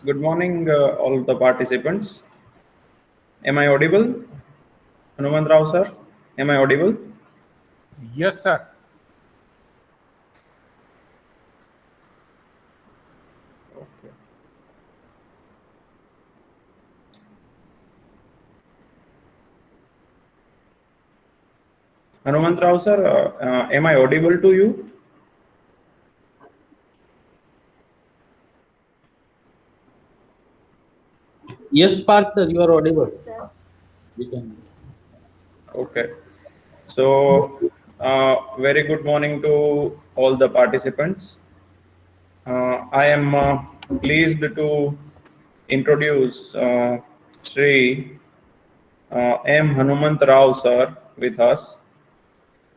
Good morning, all the participants. Am I audible? Hanumant Rao, sir? Am I audible? Yes, sir. Okay. Hanumant Rao, sir, am I audible to you? Yes, Parth, sir, you are audible. Okay. So, very good morning to all the participants. I am pleased to introduce Sri M. Hanumant Rao, sir, with us.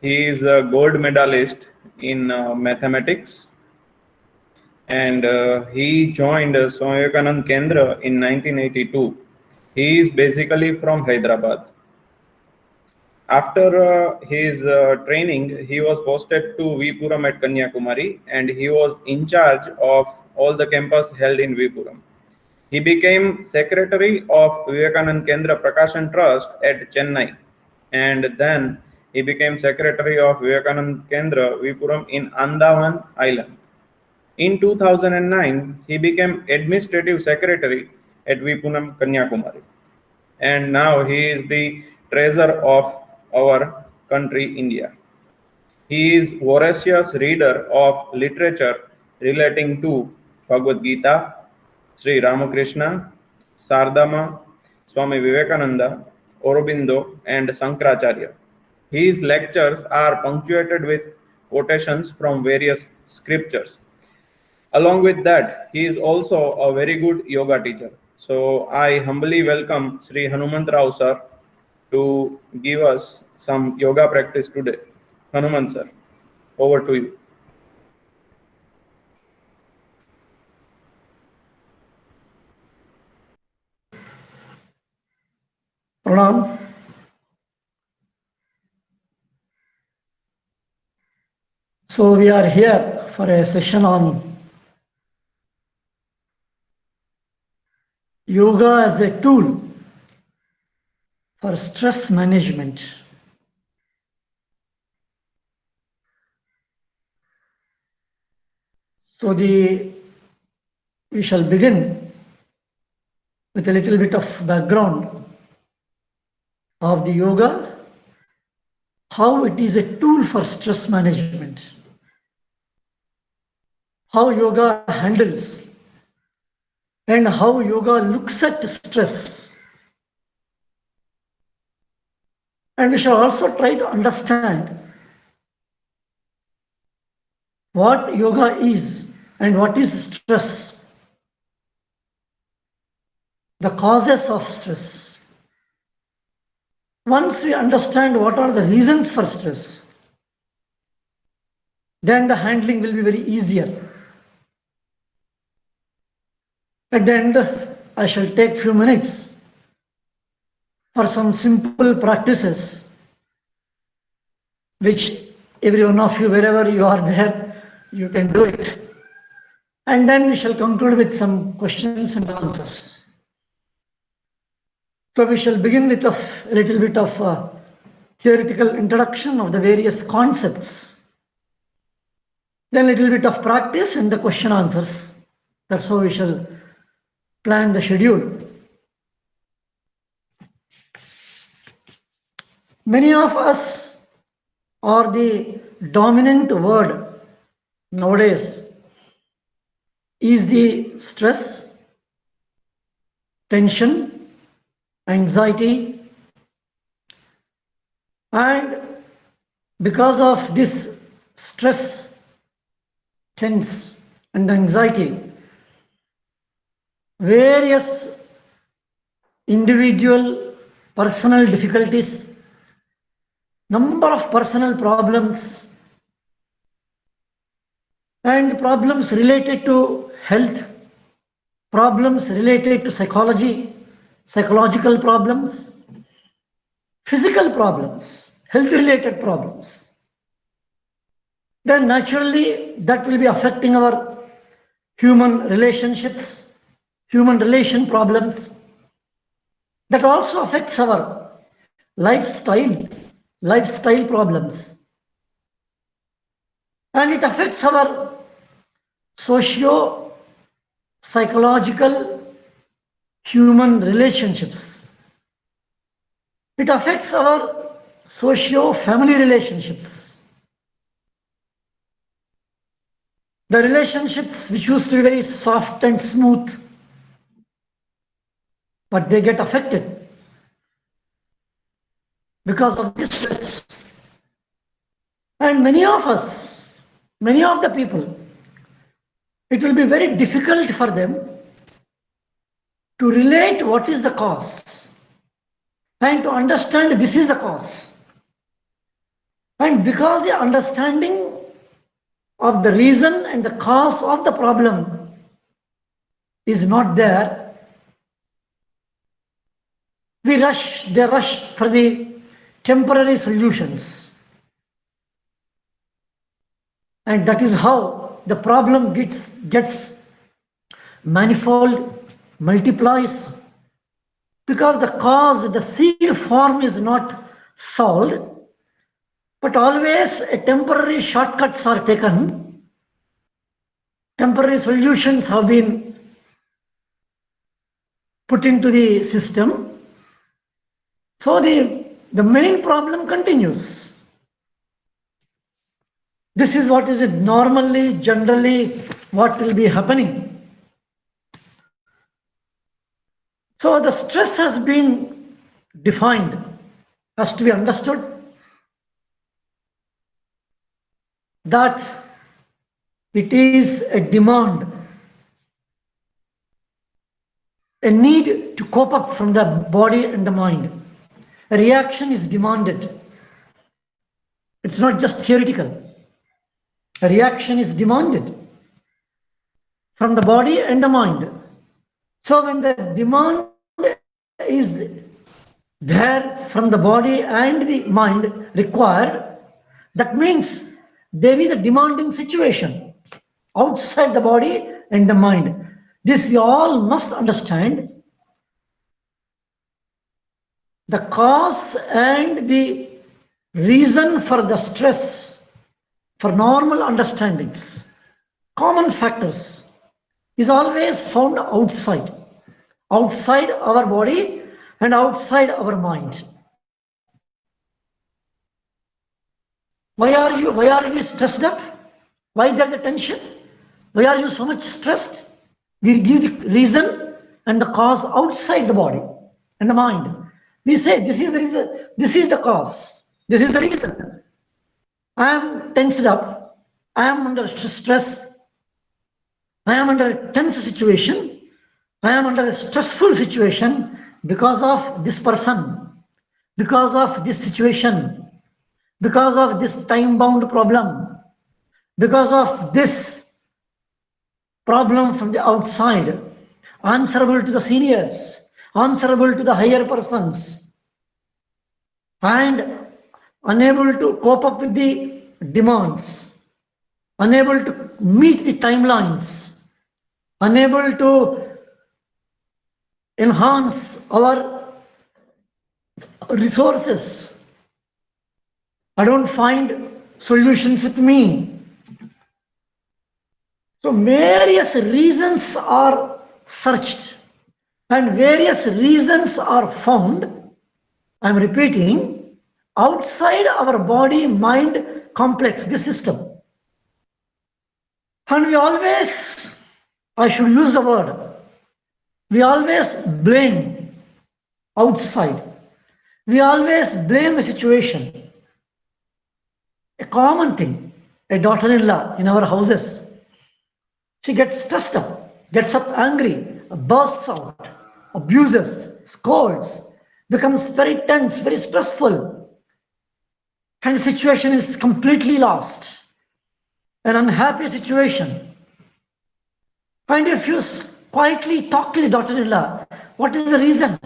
He is a gold medalist in mathematics, and he joined Swami Vivekananda Kendra in 1982. He is basically from Hyderabad. After his training, he was posted to Vipuram at Kanyakumari, and he was in charge of all the campus held in Vipuram. He became secretary of Vivekananda Kendra Prakashan Trust at Chennai, and then he became secretary of Vivekananda Kendra Vipuram in Andaman Island. In 2009, he became administrative secretary at Vipuram, Kanyakumari, and now he is the treasurer of our country, India. He is voracious reader of literature relating to Bhagavad Gita, Sri Ramakrishna, Sardama, Swami Vivekananda, Aurobindo, and Sankaracharya. His lectures are punctuated with quotations from various scriptures. Along with that, he is also a very good yoga teacher. So I humbly welcome Sri Hanumant Rao sir to give us some yoga practice today. Hanumant sir, over to you. Pranam. So we are here for a session on yoga as a tool for stress management. So we shall begin with a little bit of background of the yoga, how it is a tool for stress management, how yoga handles and how yoga looks at stress. And we shall also try to understand what yoga is and what is stress, the causes of stress. Once we understand what are the reasons for stress, then the handling will be very easier. At the end, I shall take few minutes for some simple practices, which every one of you, wherever you are there, you can do it. And then we shall conclude with some questions and answers. So we shall begin with a little bit of a theoretical introduction of the various concepts. Then a little bit of practice and the question answers. That's how we shall plan the schedule. Many of us are the dominant word nowadays is the stress, tension, anxiety, and because of this stress, tense, and anxiety, various individual personal difficulties, number of personal problems, and problems related to health, problems related to psychology, psychological problems, physical problems, health related problems, then naturally that will be affecting our human relationships, human relation problems. That also affects our lifestyle problems. And it affects our socio-psychological human relationships. It affects our socio-family relationships. The relationships which used to be very soft and smooth, but they get affected because of this stress. And many of us, many of the people, it will be very difficult for them to relate what is the cause and to understand this is the cause. And because the understanding of the reason and the cause of the problem is not there, they rush for the temporary solutions. And that is how the problem gets manifold, multiplies, because the cause, the seed form is not solved, but always a temporary shortcuts are taken, temporary solutions have been put into the system. So the main problem continues. This is what is it normally, generally, what will be happening. So the stress has been defined, has to be understood that it is a demand, a need to cope up from the body and the mind. A reaction is demanded. It's not just theoretical. A reaction is demanded from the body and the mind. So when the demand is there from the body and the mind required, that means there is a demanding situation outside the body and the mind. This we all must understand. The cause and the reason for the stress, for normal understandings, common factors, is always found outside our body and outside our mind. Why are you stressed up? Why there the tension? Why are you so much stressed? We give the reason and the cause outside the body and the mind. We say this is the reason, this is the cause, this is the reason. I am tensed up, I am under stress, I am under a tense situation, I am under a stressful situation because of this person, because of this situation, because of this time-bound problem, because of this problem from the outside, answerable to the seniors, answerable to the higher persons, and unable to cope up with the demands, unable to meet the timelines, unable to enhance our resources. I don't find solutions with me. So various reasons are searched and various reasons are found, I'm repeating, outside our body-mind complex, this system. And we always, I should use the word, we always blame outside. We always blame a situation. A common thing, a daughter-in-law in our houses, she gets stressed up, gets up angry, bursts out, abuses, scolds, becomes very tense, very stressful, and the situation is completely lost, an unhappy situation. And if you quietly talk to the daughter-in-law, what is the reason?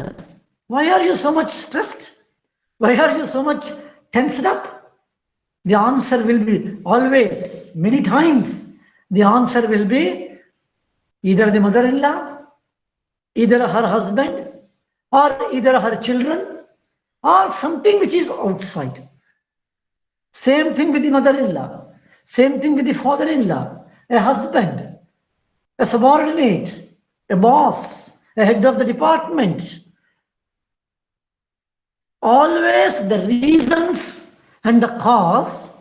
Why are you so much stressed? Why are you so much tensed up? The answer will be always, many times, the answer will be either the mother-in-law either her husband or either her children or something which is outside. Same thing with the mother-in-law, same thing with the father-in-law, a husband, a subordinate, a boss, a head of the department. Always the reasons and the cause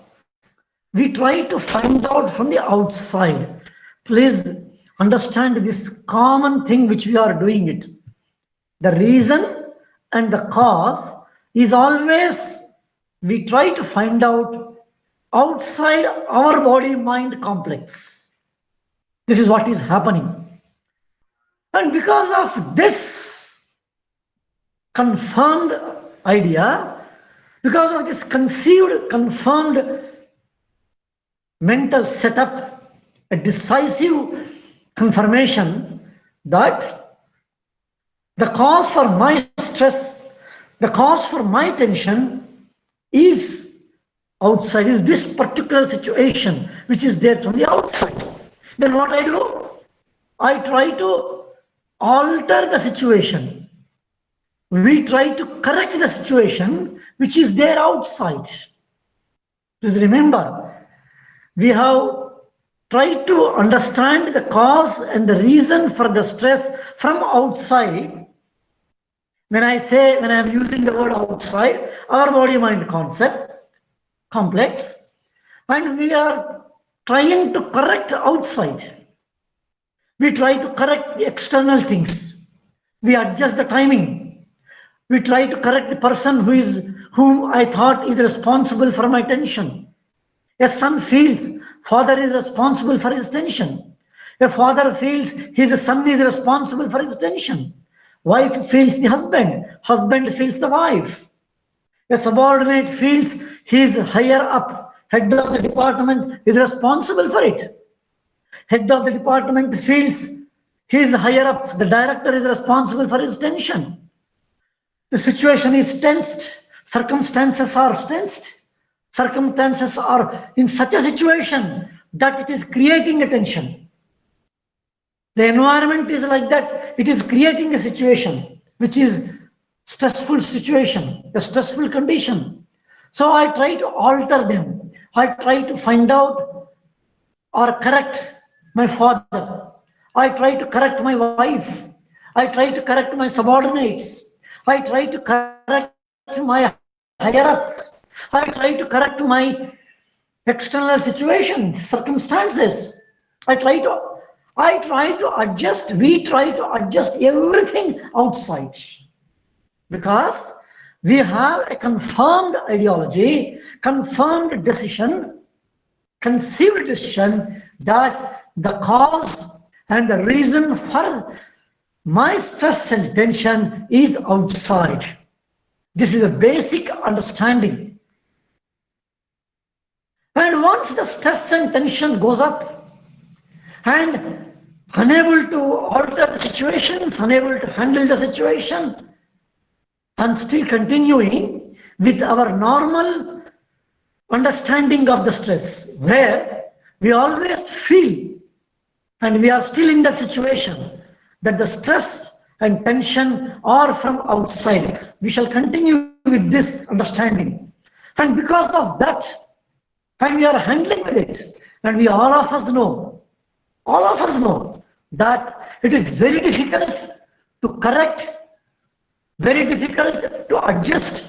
we try to find out from the outside. Please understand this common thing which we are doing it. The reason and the cause is always we try to find out outside our body-mind complex. This is what is happening. And because of this confirmed idea, because of this conceived, confirmed mental setup, a decisive confirmation that the cause for my stress, the cause for my tension is outside, is this particular situation which is there from the outside. Then what I do? I try to alter the situation. We try to correct the situation which is there outside. Please remember, we have tried to understand the cause and the reason for the stress from outside. When I am using the word outside, our body-mind concept, complex, and we are trying to correct outside. We try to correct the external things. We adjust the timing. We try to correct the person whom I thought is responsible for my tension. A son feels father is responsible for his tension. A father feels his son is responsible for his tension. Wife feels the husband. Husband feels the wife. A subordinate feels his higher up. Head of the department is responsible for it. Head of the department feels his higher ups. The director is responsible for his tension. The situation is tensed. Circumstances are tensed. Circumstances are in such a situation that it is creating a tension. The environment is like that. It is creating a situation which is stressful situation, a stressful condition. So I try to alter them. I try to find out or correct my father. I try to correct my wife. I try to correct my subordinates. I try to correct my higher-ups. I try to correct my external situations, circumstances. I try to adjust, we try to adjust everything outside. Because we have a confirmed ideology, confirmed decision, conceived decision that the cause and the reason for my stress and tension is outside. This is a basic understanding. And once the stress and tension goes up and unable to alter the situations, unable to handle the situation, and still continuing with our normal understanding of the stress, where we always feel, and we are still in that situation, that the stress and tension are from outside. We shall continue with this understanding. And because of that, and we are handling with it, and we all of us know that it is very difficult to correct, very difficult to adjust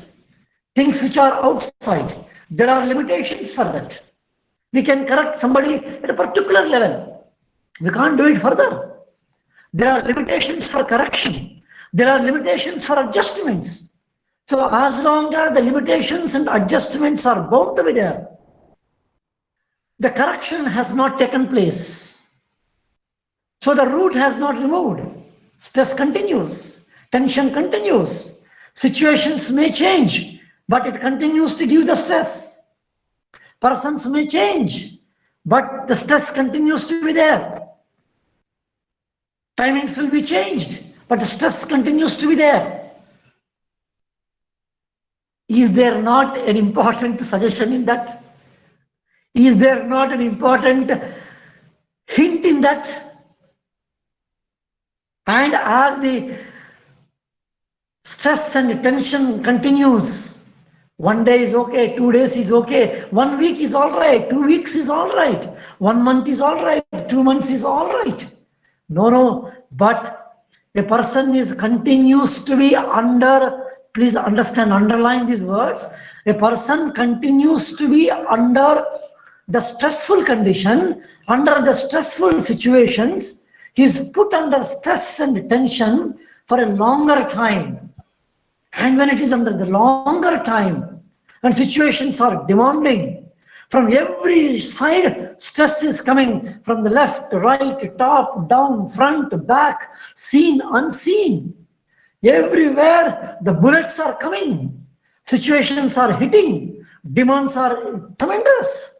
things which are outside. There are limitations for that. We can correct somebody at a particular level. We can't do it further. There are limitations for correction. There are limitations for adjustments. So as long as the limitations and adjustments are bound to be there, the correction has not taken place. So the root has not removed. Stress continues. Tension continues. Situations may change, but it continues to give the stress. Persons may change, but the stress continues to be there. Timings will be changed, but the stress continues to be there. Is there not an important suggestion in that? Is there not an important hint in that? And as the stress and tension continues, 1 day is okay, 2 days is okay, 1 week is all right, 2 weeks is all right, 1 month is all right, 2 months is all right. No, but a person continues to be under, please understand, underline these words, a person continues to be under the stressful condition, under the stressful situations, he is put under stress and tension for a longer time. And when it is under the longer time and situations are demanding, from every side, stress is coming from the left, right, top, down, front, back, seen, unseen. Everywhere the bullets are coming, situations are hitting, demands are tremendous.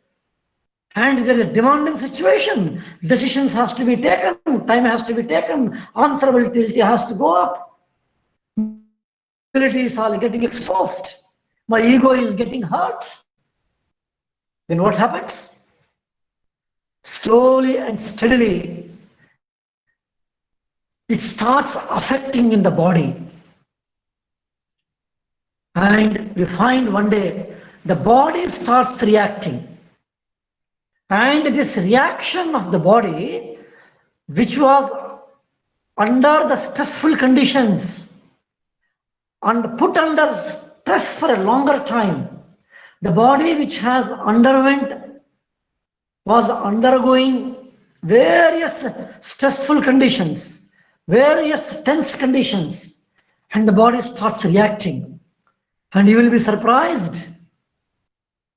And there is a demanding situation. Decisions has to be taken, time has to be taken, answerability has to go up. Ability is all getting exposed. My ego is getting hurt. Then what happens? Slowly and steadily, it starts affecting in the body. And we find one day the body starts reacting. And this reaction of the body, which was under the stressful conditions and put under stress for a longer time, the body which was undergoing various stressful conditions, various tense conditions, and the body starts reacting. And you will be surprised,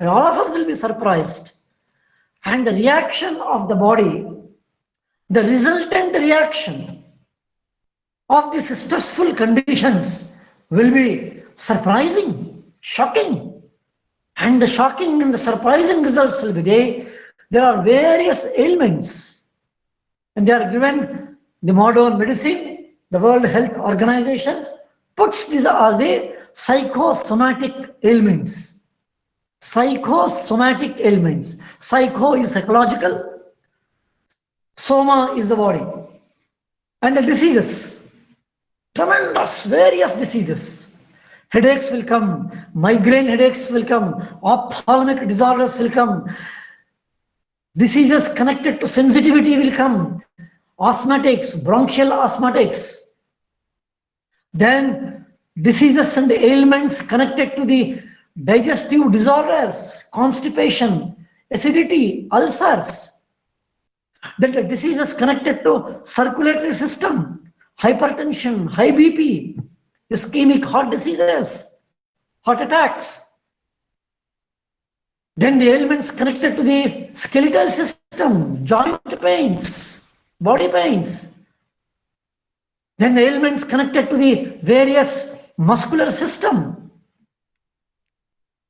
and all of us will be surprised. And the reaction of the body, the resultant reaction of these stressful conditions will be surprising, shocking. And the shocking and the surprising results will be there are various ailments, and they are given. The modern medicine, the World Health Organization puts these as the psychosomatic ailments. Psychosomatic ailments. Psycho is psychological, soma is the body. And the diseases, tremendous, various diseases. Headaches will come, migraine headaches will come, ophthalmic disorders will come, diseases connected to sensitivity will come, asthmatics, bronchial asthmatics. Then diseases and ailments connected to the digestive disorders, constipation, acidity, ulcers. Then the diseases connected to circulatory system, hypertension, high BP, ischemic heart diseases, heart attacks. Then the ailments connected to the skeletal system, joint pains, body pains. Then the ailments connected to the various muscular system,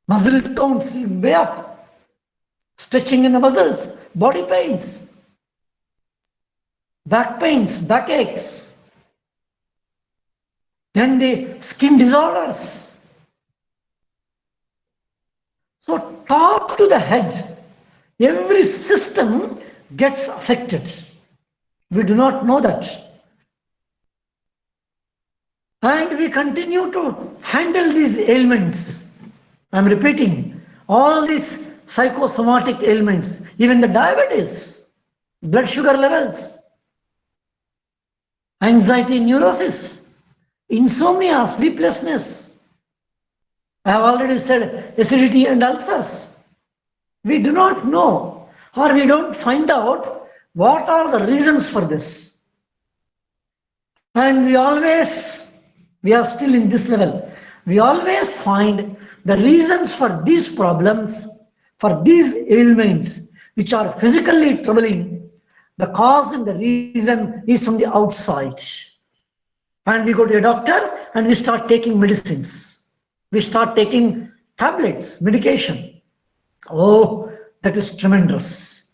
muscle tones way up, stretching in the muscles, body pains, back pains, backaches. Then the skin disorders. So top to the head, every system gets affected. We do not know that. And we continue to handle these ailments. I'm repeating, all these psychosomatic ailments, even the diabetes, blood sugar levels, anxiety, neurosis, insomnia, sleeplessness. I have already said acidity and ulcers. We do not know, or we don't find out what are the reasons for this. And we are still in this level. We always find the reasons for these problems, for these ailments, which are physically troubling. The cause and the reason is from the outside. And we go to a doctor and we start taking medicines. We start taking tablets, medication. Oh, that is tremendous.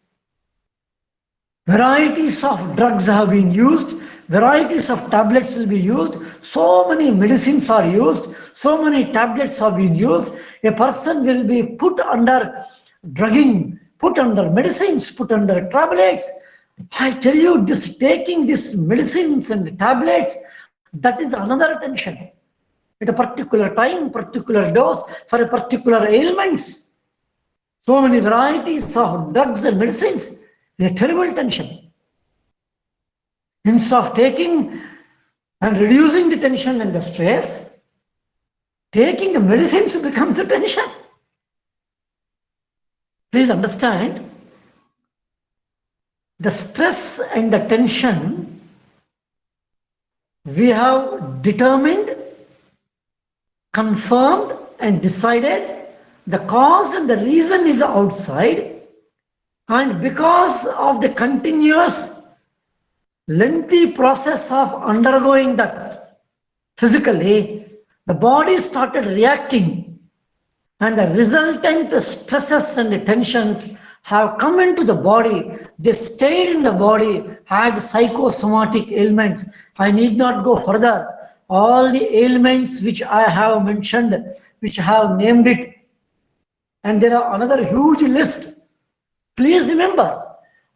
Varieties of drugs have been used. Varieties of tablets will be used. So many medicines are used. So many tablets have been used. A person will be put under drugging, put under medicines, put under tablets, I tell you, this taking these medicines and tablets, that is another tension. At a particular time, particular dose, for a particular ailments. So many varieties of drugs and medicines, a terrible tension. Instead of taking and reducing the tension and the stress, taking the medicines becomes a tension. Please understand, the stress and the tension, we have determined, confirmed and decided the cause and the reason is outside, and because of the continuous lengthy process of undergoing that physically, the body started reacting, and the resultant stresses and the tensions have come into the body. They stayed in the body as psychosomatic ailments. I need not go further. All the ailments which I have mentioned, which I have named it, and there are another huge list. Please remember,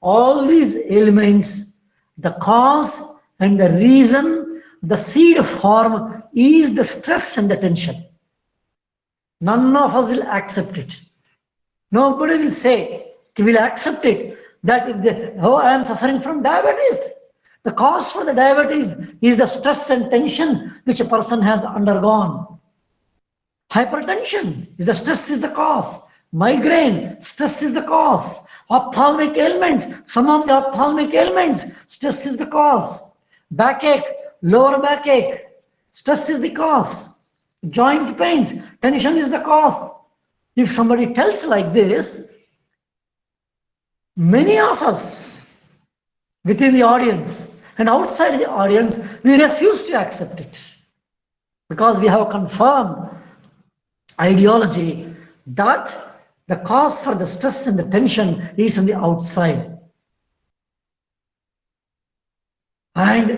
all these ailments, the cause and the reason, the seed form is the stress and the tension. None of us will accept it. Nobody will say, will accept it, that if they, oh, I am suffering from diabetes. The cause for the diabetes is the stress and tension which a person has undergone. Hypertension is the stress is the cause. Migraine, stress is the cause. Ophthalmic ailments, some of the ophthalmic ailments, stress is the cause. Backache, lower backache, stress is the cause. Joint pains, tension is the cause. If somebody tells like this, many of us within the audience and outside the audience, we refuse to accept it because we have confirmed ideology that the cause for the stress and the tension is on the outside. And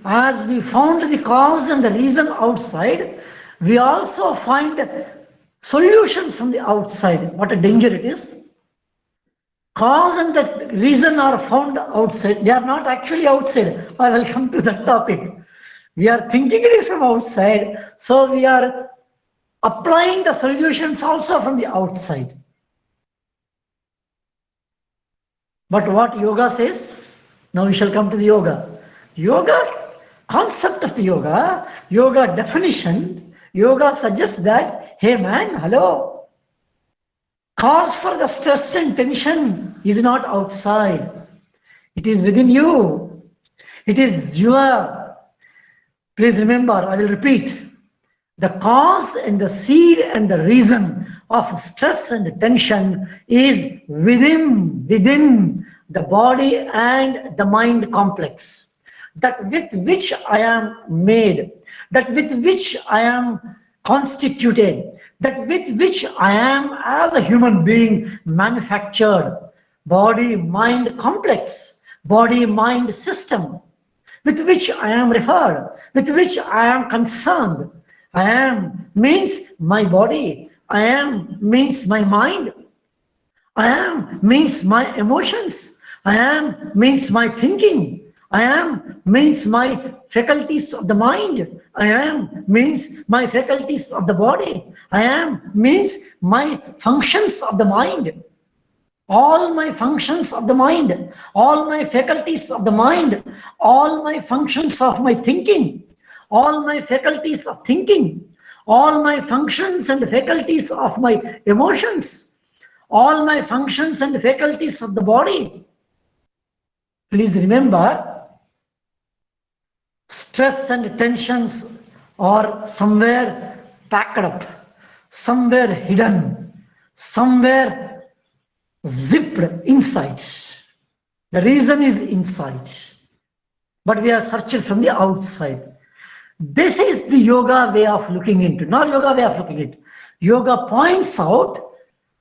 as we found the cause and the reason outside, we also find solutions from the outside. What a danger it is. Cause and the reason are found outside. They are not actually outside. I will come to that topic. We are thinking it is from outside. So we are applying the solutions also from the outside. But what yoga says, now we shall come to the yoga. Yoga, concept of the yoga, yoga definition, yoga suggests that, hey man, hello. Cause for the stress and tension is not outside. It is within you. It is your. Please remember, I will repeat. The cause and the seed and the reason of stress and tension is within the body and the mind complex. That with which I am made, that with which I am constituted, that with which I am as a human being manufactured. Body-mind complex, body-mind system, with which I am referred, with which I am concerned. I am means my body. I am means my mind. I am means my emotions. I am means my thinking. I am means my faculties of the mind. I am means my faculties of the body. I am means my functions of the mind. All my functions of the mind, all my faculties of the mind, all my functions of my thinking, all my faculties of thinking, all my functions and faculties of my emotions, all my functions and faculties of the body. Please remember, stress and tensions are somewhere packed up, somewhere hidden, somewhere zipped inside. The reason is inside, but we are searching from the outside. This is the yoga way of looking into, not yoga way of looking into. Yoga points out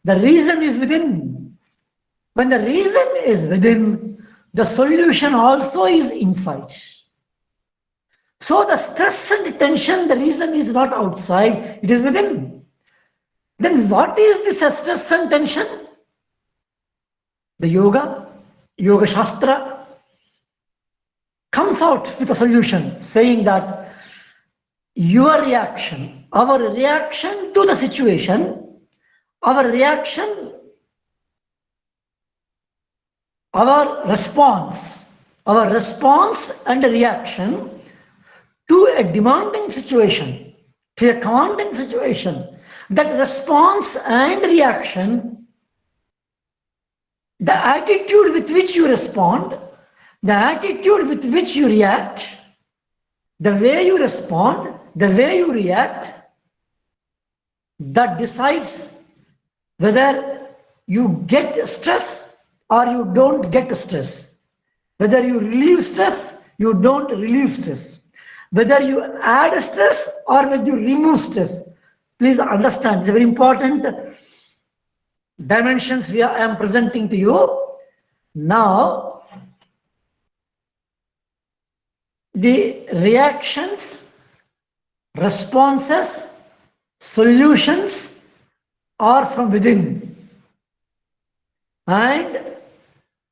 the reason is within. When the reason is within, the solution also is inside. So the stress and the tension, the reason is not outside, it is within. Then what is this stress and tension? The yoga Yoga Shastra comes out with a solution saying that your reaction, our reaction to the situation, our reaction, our response and reaction to a demanding situation, to a commanding situation, that response and reaction, the attitude with which you respond, the attitude with which you react, the way you respond, the way you react, that decides whether you get stress or you don't get stress, whether you relieve stress, you don't relieve stress, whether you add stress or whether you remove stress. Please understand, it's very important dimensions I am presenting to you. Now, the reactions, responses, solutions are from within. And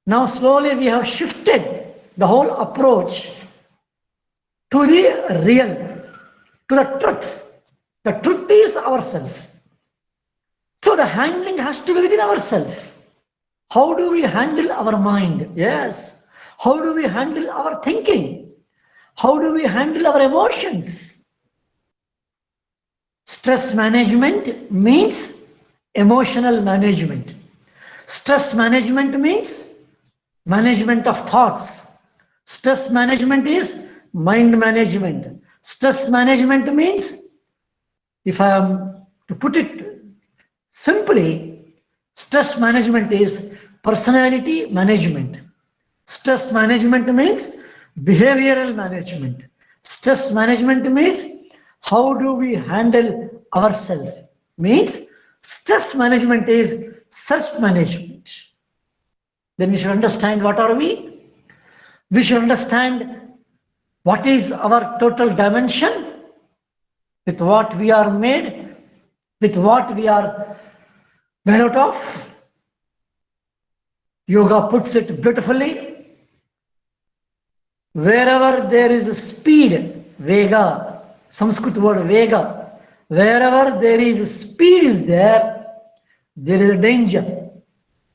now slowly we have shifted the whole approach to the real, to the truth. The truth is ourself. So the handling has to be within ourselves. How do we handle our mind? Yes. How do we handle our thinking? How do we handle our emotions? Stress management means emotional management. Stress management means management of thoughts. Stress management is mind management. Stress management means, if I am to put it simply, stress management is personality management. Stress management means behavioral management. Stress management means how do we handle ourselves? Means stress management is self-management. Then we should understand what are we? We should understand what is our total dimension, with what we are made, with what we are made out of. Yoga puts it beautifully. Wherever there is speed, vega, Sanskrit word vega, wherever there is speed is there is a danger.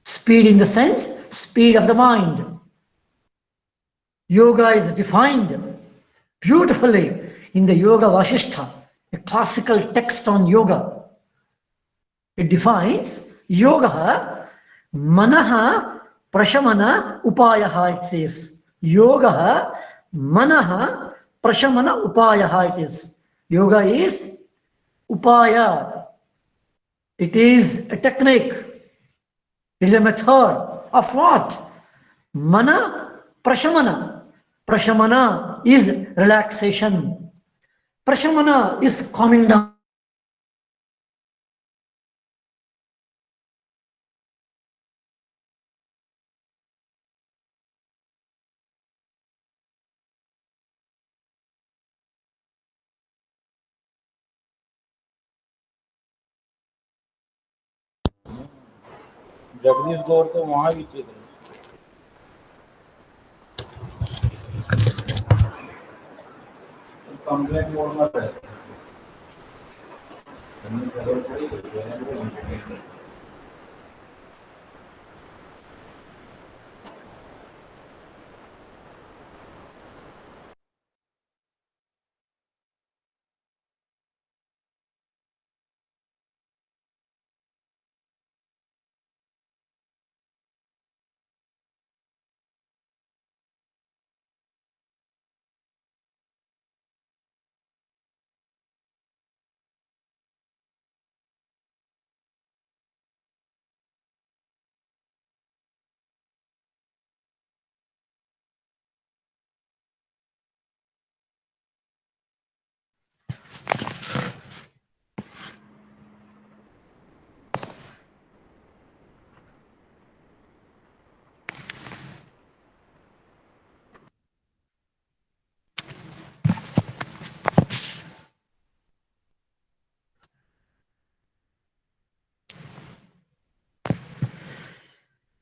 Speed in the sense, speed of the mind. Yoga is defined beautifully in the Yoga Vasishtha, a classical text on yoga. It defines yoga, manaha prashamana upayaha, it says. Yoga, manaha prashamana upayaha, it is. Yoga is upaya. It is a technique. It is a method of what? Mana prashamana. Prashamana is relaxation. Prashamana is calming down. Jagdish गौर तो वहां भी थे complaint mode में है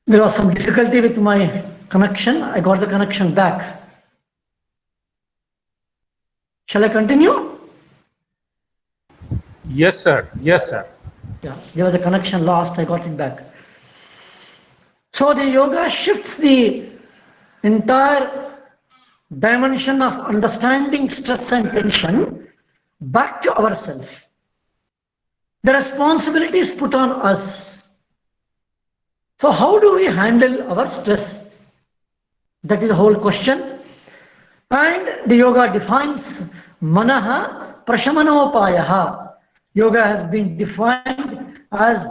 There was some difficulty with my connection. I got the connection back. Shall I continue? Yes, sir. Yes, sir. Yeah, there was a connection lost. I got it back. So the yoga shifts the entire dimension of understanding stress and tension back to ourselves. The responsibility is put on us. So how do we handle our stress? That is the whole question. And the yoga defines manaha prashamanopayaha. Yoga has been defined as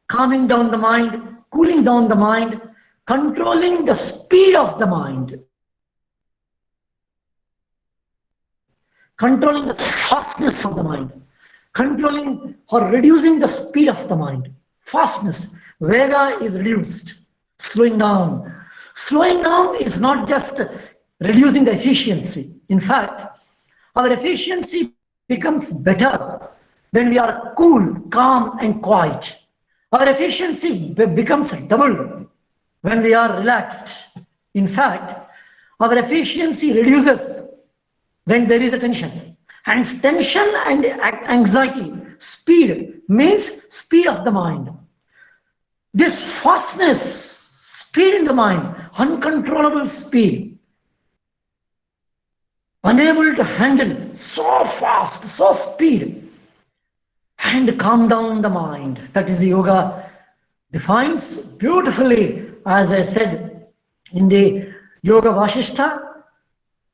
calming down the mind, cooling down the mind, controlling the speed of the mind, controlling the fastness of the mind, controlling or reducing the speed of the mind. Fastness, vega is reduced, slowing down. Slowing down is not just reducing the efficiency. In fact, our efficiency becomes better when we are cool, calm, and quiet. Our efficiency becomes double when we are relaxed. In fact, our efficiency reduces when there is a tension. And tension and anxiety, speed means speed of the mind. This fastness, speed in the mind, uncontrollable speed, unable to handle, so fast, so speed, and calm down the mind. That is the yoga defines beautifully, as I said in the Yoga Vasishtha.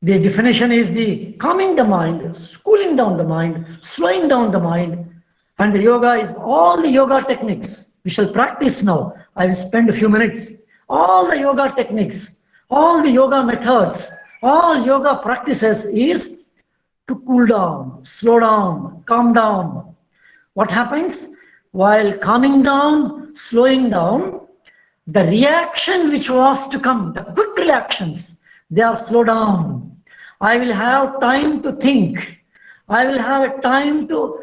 The definition is the calming the mind, cooling down the mind, slowing down the mind. And the yoga is all the yoga techniques. We shall practice now. I will spend a few minutes. All the yoga techniques, all the yoga methods, all yoga practices is to cool down, slow down, calm down. What happens? While calming down, slowing down, the reaction which was to come, the quick reactions, they are slowed down. I will have time to think. I will have a time to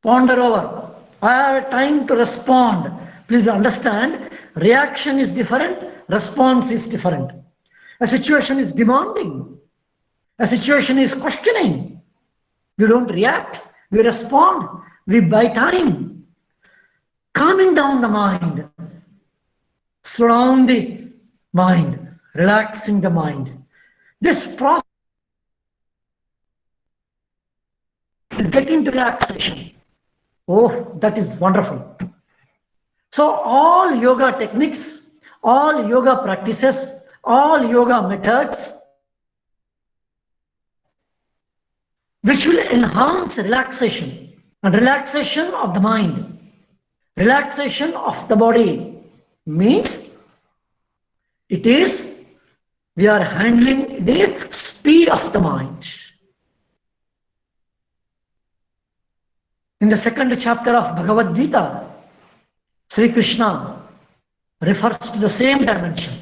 ponder over. I have a time to respond. Please understand, reaction is different, response is different. A situation is demanding. A situation is questioning. We don't react, we respond, we buy time. Calming down the mind, slow down the mind, relaxing the mind. This process, get into relaxation. Oh, that is wonderful. So all yoga techniques, all yoga practices, all yoga methods, which will enhance relaxation and relaxation of the mind, relaxation of the body, means it is we are handling the speed of the mind. In the second chapter of Bhagavad Gita, Sri Krishna refers to the same dimension.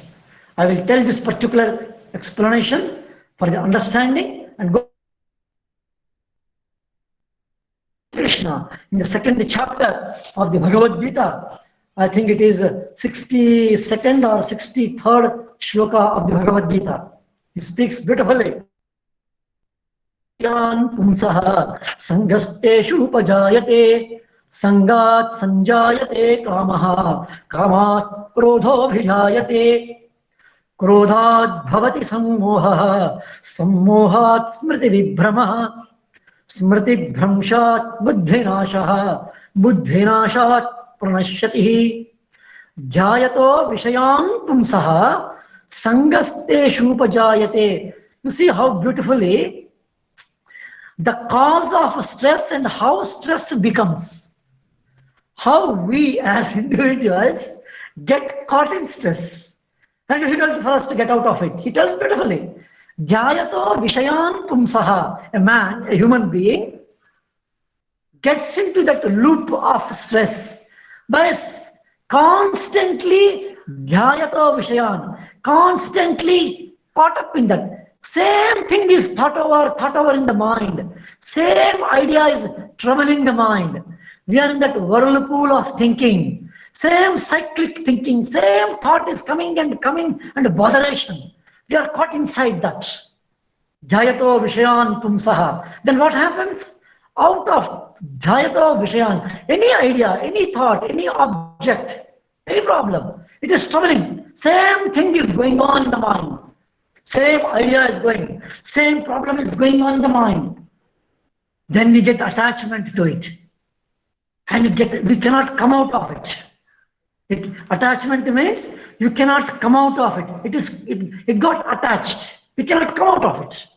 I will tell this particular explanation for the understanding and go. Krishna, in the second chapter of the Bhagavad Gita, I think it is 62nd or 63rd shloka of the Bhagavad Gita. He speaks beautifully. Pumsaha sangasteshu upajayate sangat sanjayate kamaha kamat krodho bhijayate krodhat bhavati sammoha sammohat smriti vibhramaha smriti bhramshat buddhinashaha buddhinashat pranashyati dhyayato vishayan pumsaha sangasteshu upajayate. You see how beautifully the cause of stress and how stress becomes, how we as individuals get caught in stress and difficult for us to get out of it. He tells beautifully, Dhyayato Vishayan Pumsaha, a man, a human being, gets into that loop of stress by constantly Dhyayato Vishayan, constantly caught up in that. Same thing is thought over in the mind. Same idea is troubling the mind. We are in that whirlpool of thinking. Same cyclic thinking, same thought is coming and botheration. We are caught inside that. Jayato Vishayan Pumsaha. Then what happens? Out of Jayato Vishayan, any idea, any thought, any object, any problem, it is troubling. Same thing is going on in the mind. Same idea is going, same problem is going on in the mind. Then we get attachment to it. And we cannot come out of it. Attachment means you cannot come out of it. It got attached. We cannot come out of it.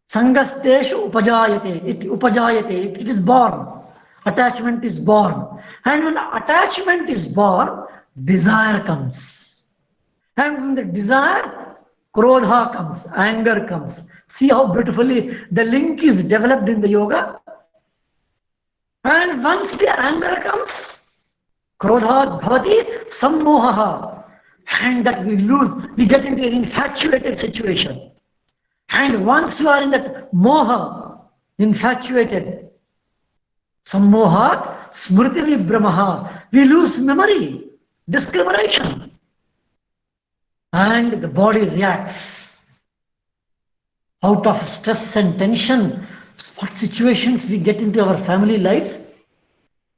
Sangasteshu upajayate. It is born. Attachment is born. And when attachment is born, desire comes. And when the desire, krodha comes, anger comes. See how beautifully the link is developed in the yoga. And once the anger comes, krodha bhavati sammoha, and that we get into an infatuated situation. And once you are in that moha, infatuated, sammohat smriti vibhramaha, we lose memory, discrimination, and the body reacts. Out of stress and tension, what situations we get into our family lives?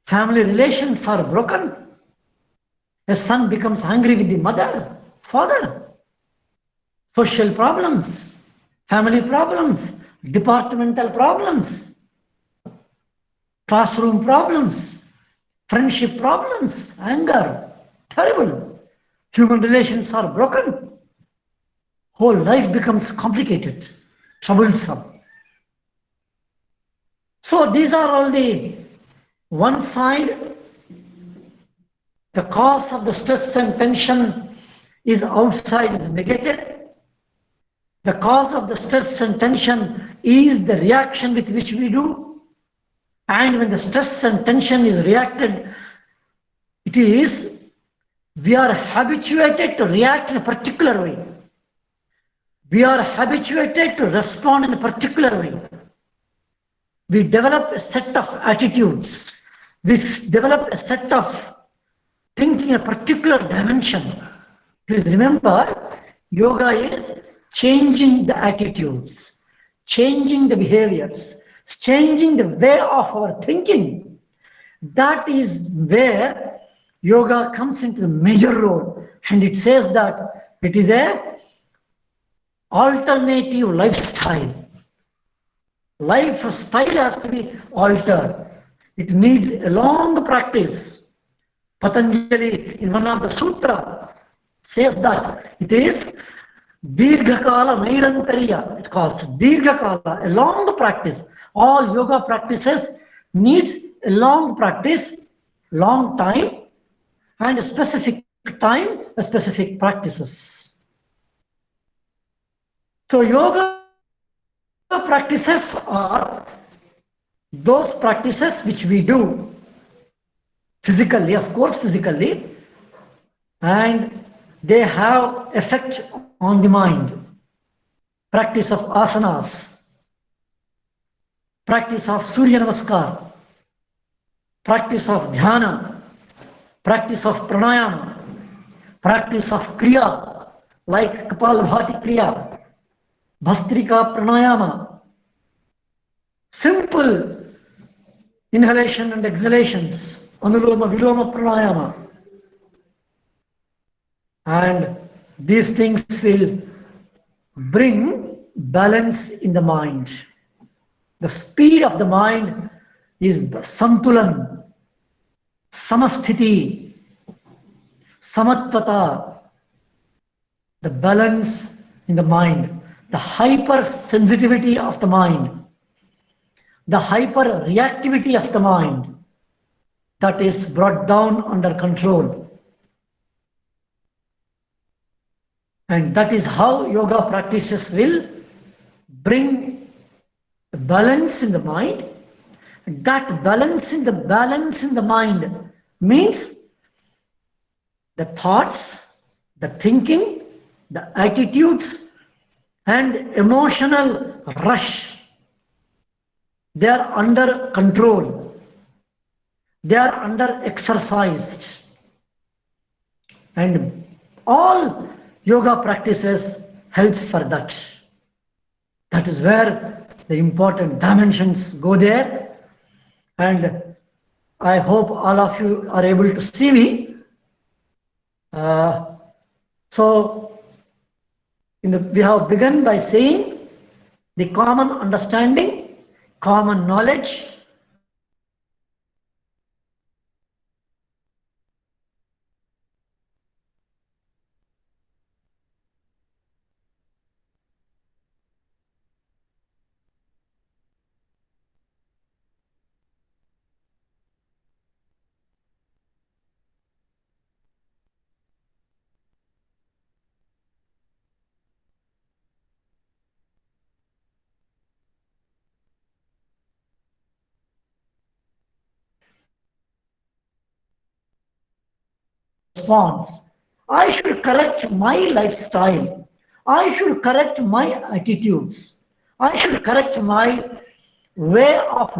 Family relations are broken. A son becomes angry with the mother, father. Social problems, family problems, departmental problems, classroom problems, friendship problems, anger, terrible. Human relations are broken. Whole life becomes complicated, troublesome. So these are all the one side. The cause of the stress and tension is outside, is negated. The cause of the stress and tension is the reaction with which we do. And when the stress and tension is reacted, we are habituated to react in a particular way. We are habituated to respond in a particular way. We develop a set of attitudes. We develop a set of thinking, a particular dimension. Please remember, yoga is changing the attitudes, changing the behaviors, changing the way of our thinking. That is where yoga comes into the major role. And it says that it is a alternative lifestyle. Lifestyle has to be altered. It needs a long practice. Patanjali, in one of the sutra, says that it is Dirghakala Nairantariya. It calls Dirghakala, a long practice. All yoga practices needs a long practice, long time, and a specific time, a specific practices. So yoga practices are those practices which we do physically, of course, physically, and they have effect on the mind. Practice of asanas, practice of Surya Namaskar, practice of dhyana, practice of pranayama, practice of kriya, like Kapalabhati kriya, Bhastrika pranayama, simple inhalation and exhalations, Anuloma Viloma pranayama. And these things will bring balance in the mind. The speed of the mind is santulan, samasthiti, samatvata, the balance in the mind, the hypersensitivity of the mind, the hyper-reactivity of the mind, that is brought down under control. And that is how yoga practices will bring balance in the mind. That balance in the mind means the thoughts, the thinking, the attitudes, and emotional rush. They are under control. they are under exercised, and all yoga practices helps for that. That is where the important dimensions go there, and I hope all of you are able to see me. So we have begun by saying the common understanding, common knowledge, response. I should correct my lifestyle. I should correct my attitudes. I should correct my way of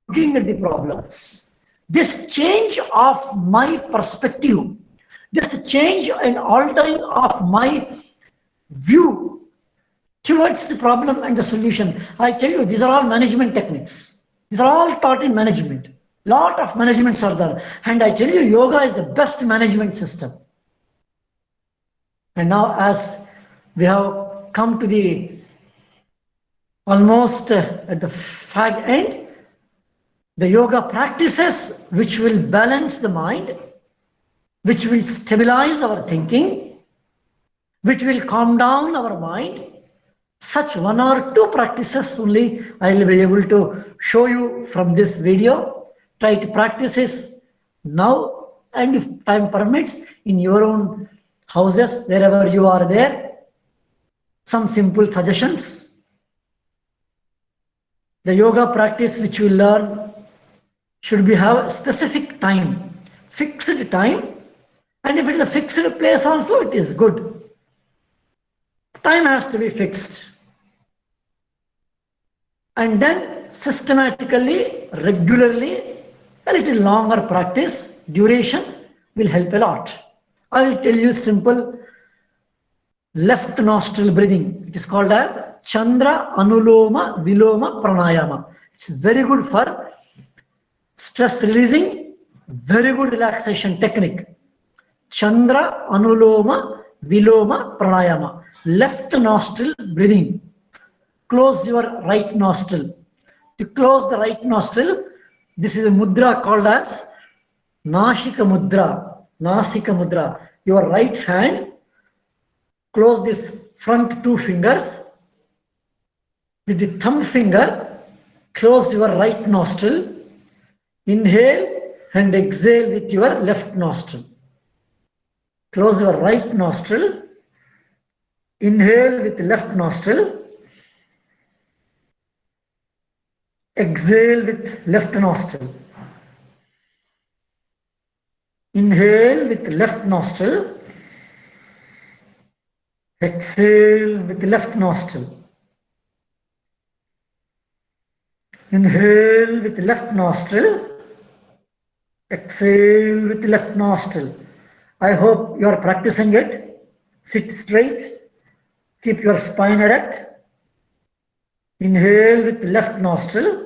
looking at the problems. This change of my perspective, this change and altering of my view towards the problem and the solution. I tell you, these are all management techniques. These are all taught in management. Lot of managements are there. And I tell you, yoga is the best management system. And now as we have come to the almost at the fag end, the yoga practices which will balance the mind, which will stabilize our thinking, which will calm down our mind. Such one or two practices only I will be able to show you from this video. Try to practice this now, and if time permits, in your own houses, wherever you are there. Some simple suggestions. The yoga practice which you learn should be have a specific time, fixed time, and if it is a fixed place also, it is good. Time has to be fixed. And then systematically, regularly, a little longer practice, duration will help a lot. I will tell you simple left nostril breathing. It is called as Chandra Anuloma Viloma Pranayama. It's very good for stress releasing, very good relaxation technique. Chandra Anuloma Viloma Pranayama. Left nostril breathing. Close your right nostril. To close the right nostril, this is a mudra called as Nashika Mudra. Nasika Mudra. Your right hand, close this front two fingers. With the thumb finger, close your right nostril. Inhale and exhale with your left nostril. Close your right nostril. Inhale with left nostril. Exhale with left nostril. Inhale with left nostril. Exhale with left nostril. Inhale with left nostril. Exhale with left nostril. I hope you are practicing it. Sit straight. Keep your spine erect. Inhale with left nostril.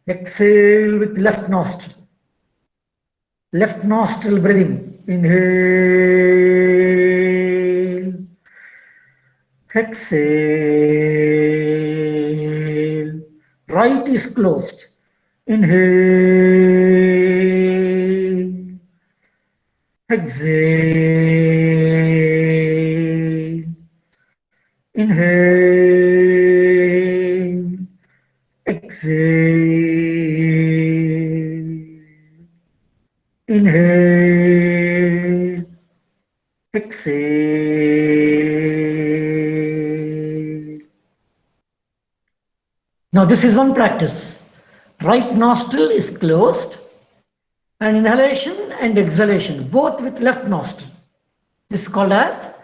Exhale with left nostril. Left nostril breathing. Inhale. Exhale. Right is closed. Inhale. Exhale. Inhale. Exhale. Inhale. Exhale. Now this is one practice. Right nostril is closed, and inhalation and exhalation both with left nostril. This is called as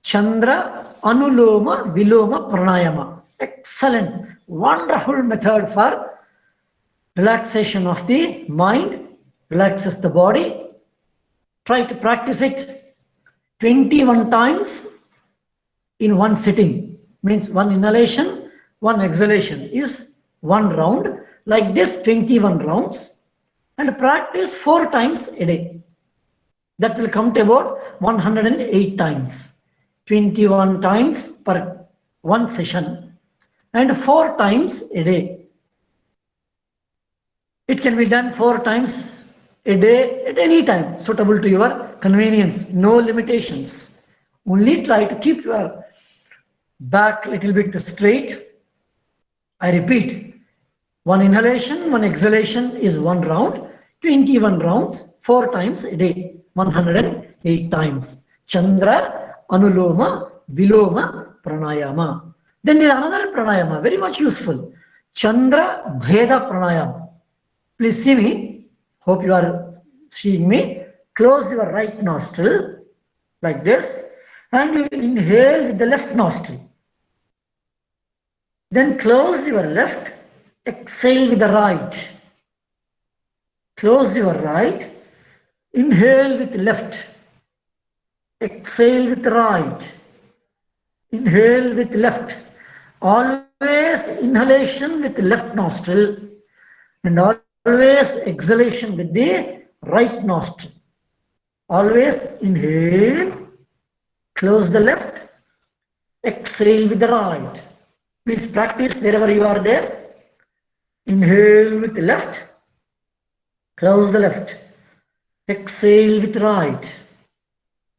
Chandra Anuloma Viloma Pranayama. Excellent, wonderful method for relaxation of the mind, relaxes the body. Try to practice it 21 times in one sitting. Means one inhalation, one exhalation is one round. Like this, 21 rounds. And practice 4 times a day. That will come to about 108 times. 21 times per one session. And 4 times a day. It can be done 4 times a day at any time, suitable to your convenience, no limitations. Only try to keep your back a little bit straight. I repeat, one inhalation, one exhalation is one round, 21 rounds, 4 times a day, 108 times. Chandra, Anuloma, Viloma, Pranayama. Then there is another pranayama, very much useful. Chandra Bheda Pranayama. Please see me. Hope you are seeing me. Close your right nostril like this and you inhale with the left nostril. Then close your left, exhale with the right. Close your right, inhale with left, exhale with right, inhale with left. Always inhalation with left nostril and always exhalation with the right nostril. Always inhale, close the left, exhale with the right. Please practice wherever you are there. Inhale with the left, close the left, exhale with right,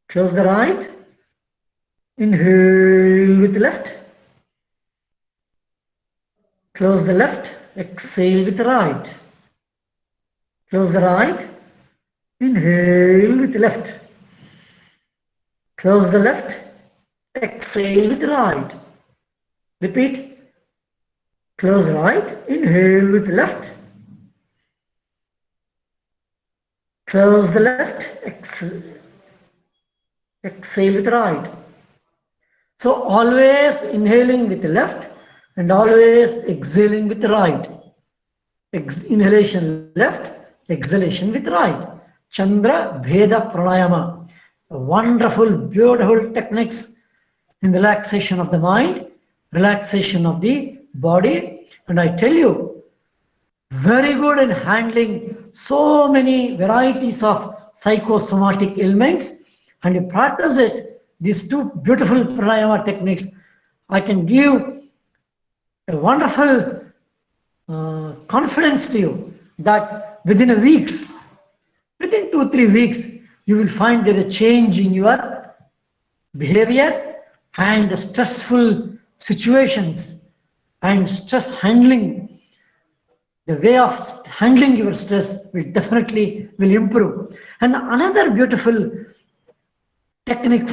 close the right, inhale with the left, close the left, exhale with the right, close the right, inhale with the left, close the left, exhale with the right. Repeat. Close right, inhale with left, close the left, exhale with right. So always inhaling with the left and always exhaling with the right. Inhalation left, exhalation with right. Chandra Bheda Pranayama. Wonderful, beautiful techniques in relaxation of the mind, relaxation of the body. And I tell you, very good in handling so many varieties of psychosomatic ailments. And you practice it, these two beautiful pranayama techniques, I can give a wonderful confidence to you that within 2-3 weeks, you will find there is a change in your behavior and the stressful situations and stress handling. The way of handling your stress will definitely improve. And another beautiful technique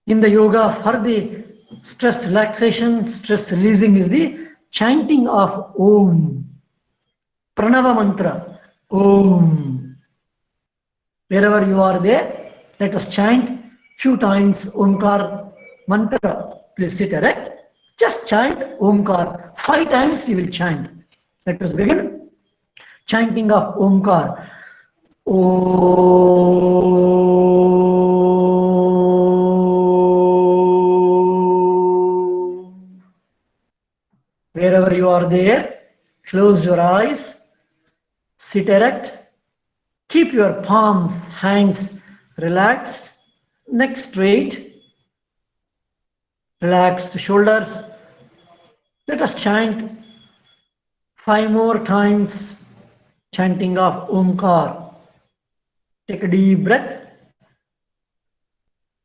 in the yoga for the stress relaxation, stress releasing is the chanting of Om. Pranava mantra. Om. Wherever you are there, let us chant few times Omkar mantra. Please sit erect. Just chant Omkar. 5 times we will chant. Let us begin. Chanting of Omkar. Om. Wherever you are there, close your eyes, sit erect, keep your palms, hands relaxed, neck straight, relaxed shoulders. Let us chant 5 more times, chanting of Omkar. Take a deep breath.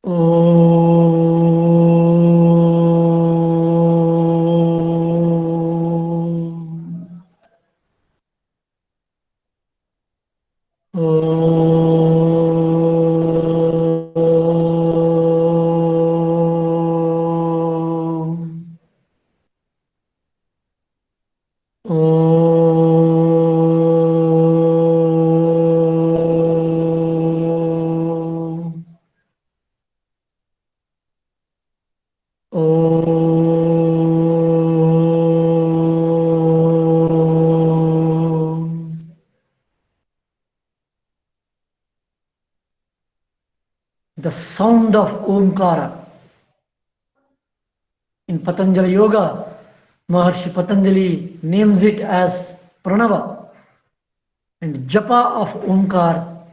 Om. the sound of Omkara. In Patanjali Yoga, Maharshi Patanjali names it as Pranava. And Japa of Omkar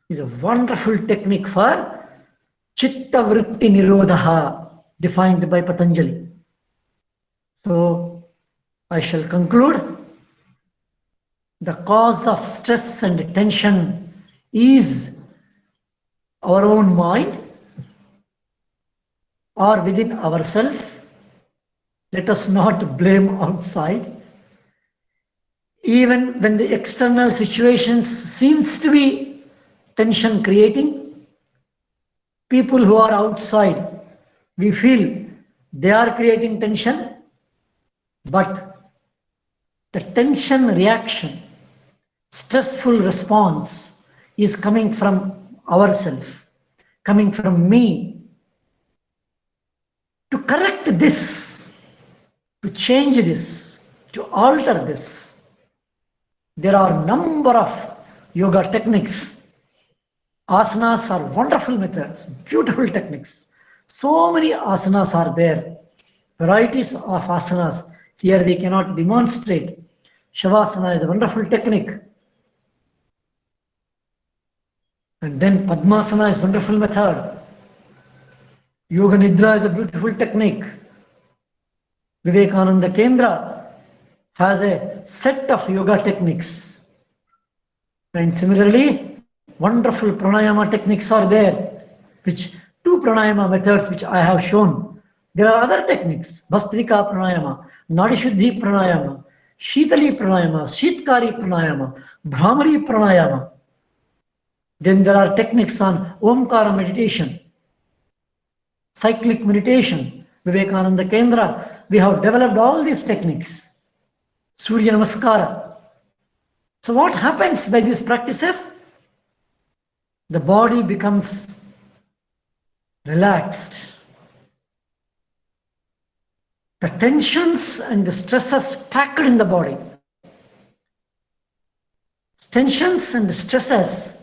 is a wonderful technique for Chitta Vritti Nirodha, defined by Patanjali. So I shall conclude. The cause of stress and tension is our own mind or within ourselves. Let us not blame outside. Even when the external situations seems to be tension creating, people who are outside, we feel they are creating tension, but the tension reaction, stressful response is coming from ourselves, coming from me. To correct this, to change this, to alter this, there are a number of yoga techniques. Asanas are wonderful methods, beautiful techniques. So many asanas are there, varieties of asanas. Here we cannot demonstrate. Shavasana is a wonderful technique. And then Padmasana is a wonderful method. Yoga Nidra is a beautiful technique. Vivekananda Kendra has a set of yoga techniques. And similarly, wonderful pranayama techniques are there, which two pranayama methods which I have shown. There are other techniques, Bhastrika pranayama, Nadishuddhi pranayama, Shitali pranayama, Shitkari pranayama, Brahmari pranayama. Then there are techniques on Omkara meditation, cyclic meditation, Vivekananda Kendra. We have developed all these techniques. Surya Namaskara. So what happens by these practices? The body becomes relaxed. The tensions and the stresses packed in the body. Tensions and stresses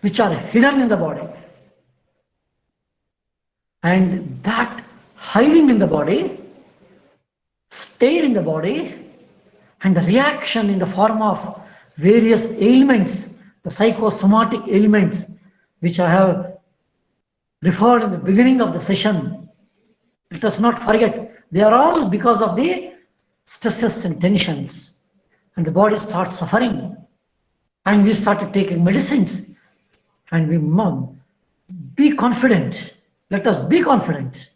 which are hidden in the body. And that hiding in the body, stayed in the body, and the reaction in the form of various ailments, the psychosomatic ailments, which I have referred in the beginning of the session. Let us not forget, they are all because of the stresses and tensions. And the body starts suffering. And we started taking medicines. And we be confident. Let us be confident.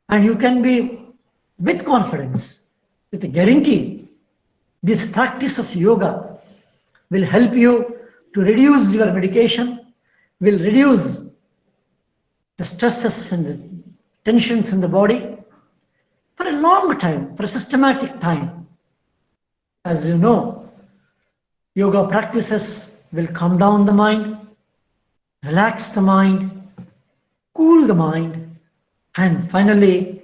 And you can be with confidence, with a guarantee. This practice of yoga will help you to reduce your medication, will reduce the stresses and the tensions in the body for a long time, for a systematic time. As you know, yoga practices will calm down the mind, relax the mind, cool the mind, and finally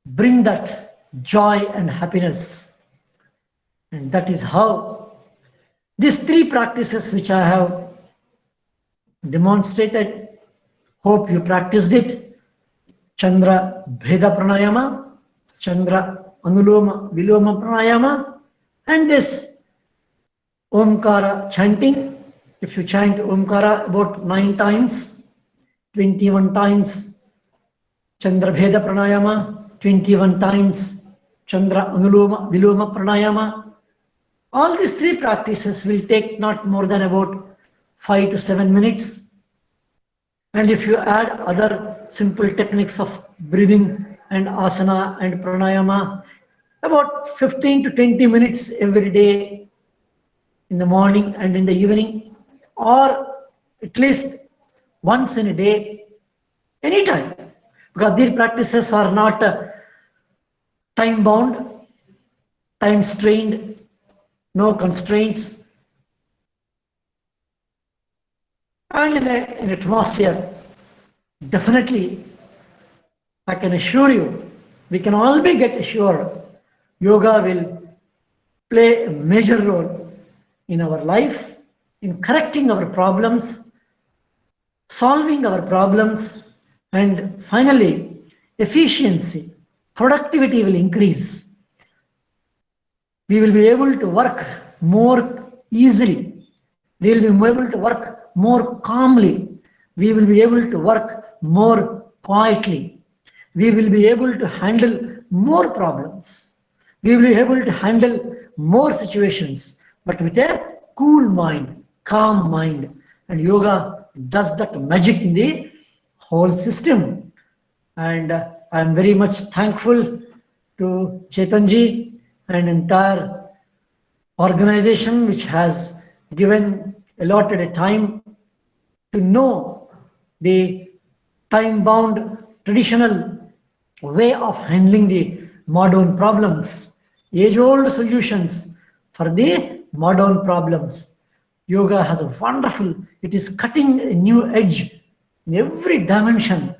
bring that joy and happiness. And that is how these three practices which I have demonstrated, hope you practiced it. Chandra Bheda Pranayama, Chandra Anuloma Viloma Pranayama, and this Omkara chanting. If you chant Omkara about 9 times, 21 times Chandra Bheda Pranayama, 21 times Chandra Anuloma Viloma Pranayama. All these three practices will take not more than about 5 to 7 minutes. And if you add other simple techniques of breathing and asana and pranayama, about 15 to 20 minutes every day, in the morning and in the evening, or at least once in a day, anytime. Because these practices are not time bound, time strained, no constraints. And in an atmosphere, definitely, I can assure you, we can always get assured, yoga will play a major role in our life, in correcting our problems, solving our problems, and finally, efficiency, productivity will increase. We will be able to work more easily. We will be able to work more calmly. We will be able to work more quietly. We will be able to handle more problems. We will be able to handle more situations, but with a cool mind, calm mind. And yoga does that magic in the whole system. And I'm very much thankful to Chetanji and entire organization which has given allotted a time to know the time-bound traditional way of handling the modern problems, age-old solutions for the modern problems. Yoga has a wonderful, it is cutting a new edge in every dimension,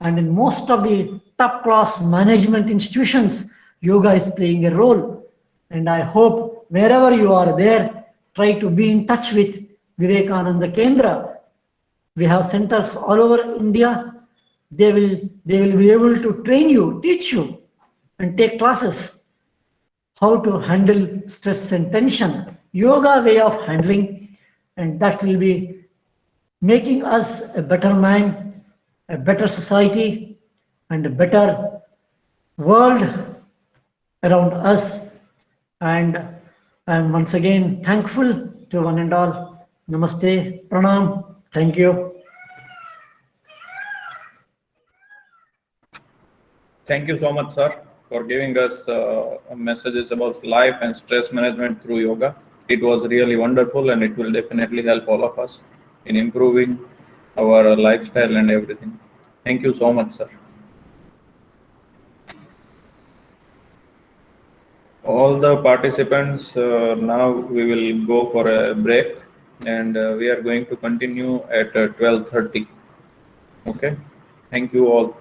and in most of the top class management institutions, yoga is playing a role. And I hope wherever you are there, try to be in touch with Vivekananda Kendra. We have centers all over India. They will be able to train you, teach you, and take classes how to handle stress and tension. Yoga way of handling, and that will be making us a better man, a better society, and a better world around us. And I am once again thankful to one and all. Namaste, pranam, thank you. Thank you so much, sir, for giving us messages about life and stress management through yoga. It was really wonderful, and it will definitely help all of us in improving our lifestyle and everything. Thank you so much, sir. All the participants, now we will go for a break, and we are going to continue at 12:30. Okay, thank you all.